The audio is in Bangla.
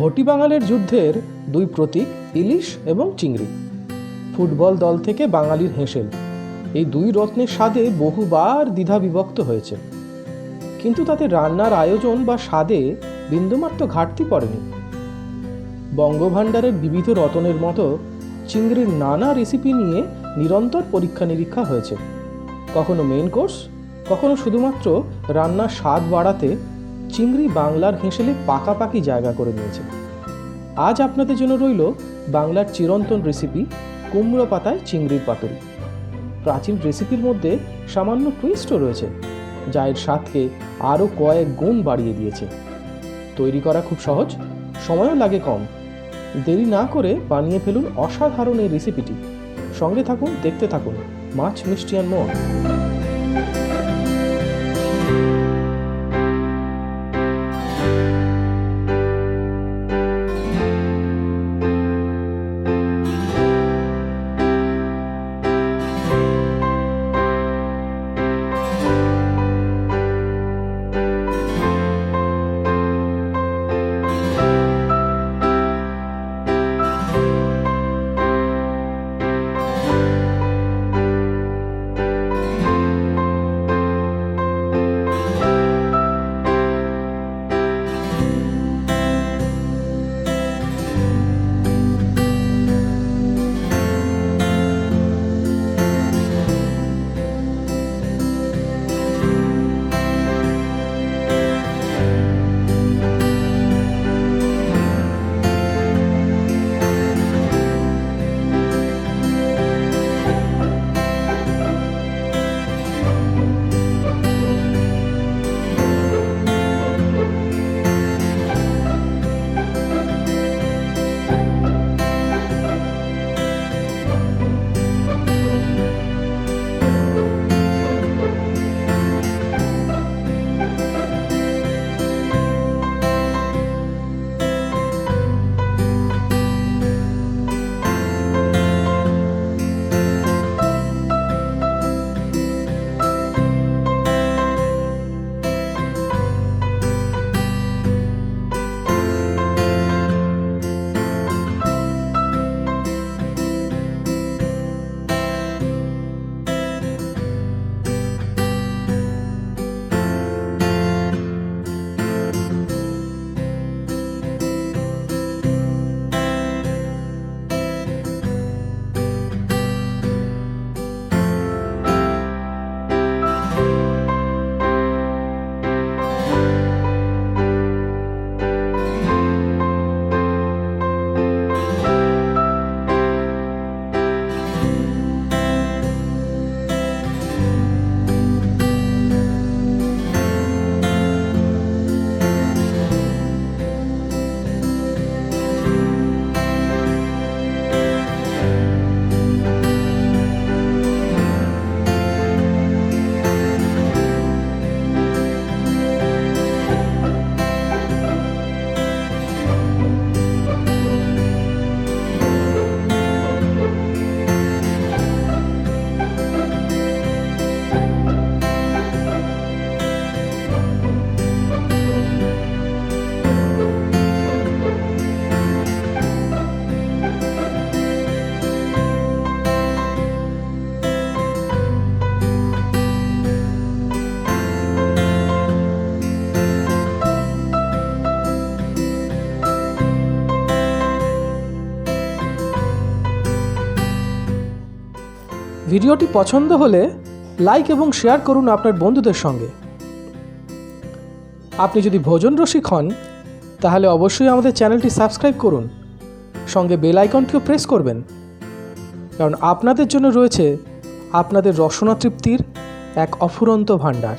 ঘটি বাঙালির যুদ্ধের দুই প্রতীক ইলিশ এবং চিংড়ি। ফুটবল দল থেকে বাঙালির হেঁসেল, এই দুই রত্নের স্বাদে বহুবার দ্বিধা বিভক্ত হয়েছে, কিন্তু তাতে রান্নার আয়োজন বা স্বাদে বিন্দুমাত্র ঘাটতি পড়েনি। বঙ্গভাণ্ডারের বিবিধ রতনের মতো চিংড়ির নানা রেসিপি নিয়ে নিরন্তর পরীক্ষা নিরীক্ষা হয়েছে, কখনো মেইন কোর্স, কখনো শুধুমাত্র রান্নার স্বাদ বাড়াতে চিংড়ি বাংলার হেঁসেলে পাকাপাকি জায়গা করে নিয়েছে। আজ আপনাদের জন্য রইল বাংলার চিরন্তন রেসিপি কুমড়ো পাতায় চিংড়ির পাতুরি। প্রাচীন রেসিপির মধ্যে সামান্য টুইস্টও রয়েছে, যা এর স্বাদকে আরও কয়েক গুণ বাড়িয়ে দিয়েছে। তৈরি করা খুব সহজ, সময়ও লাগে কম। দেরি না করে বানিয়ে ফেলুন অসাধারণ এই রেসিপিটি। সঙ্গে থাকুন, দেখতে থাকুন মাছ মিষ্টি অ্যান্ড মোর। ভিডিওটি পছন্দ হলে লাইক এবং শেয়ার করুন আপনার বন্ধুদের সঙ্গে। আপনি যদি ভোজন রসিক হন তাহলে অবশ্যই আমাদের চ্যানেলটি সাবস্ক্রাইব করুন, সঙ্গে বেল আইকনটিও প্রেস করবেন, কারণ আপনাদের জন্য রয়েছে আপনাদের রসনা তৃপ্তির এক অফুরন্ত ভাণ্ডার।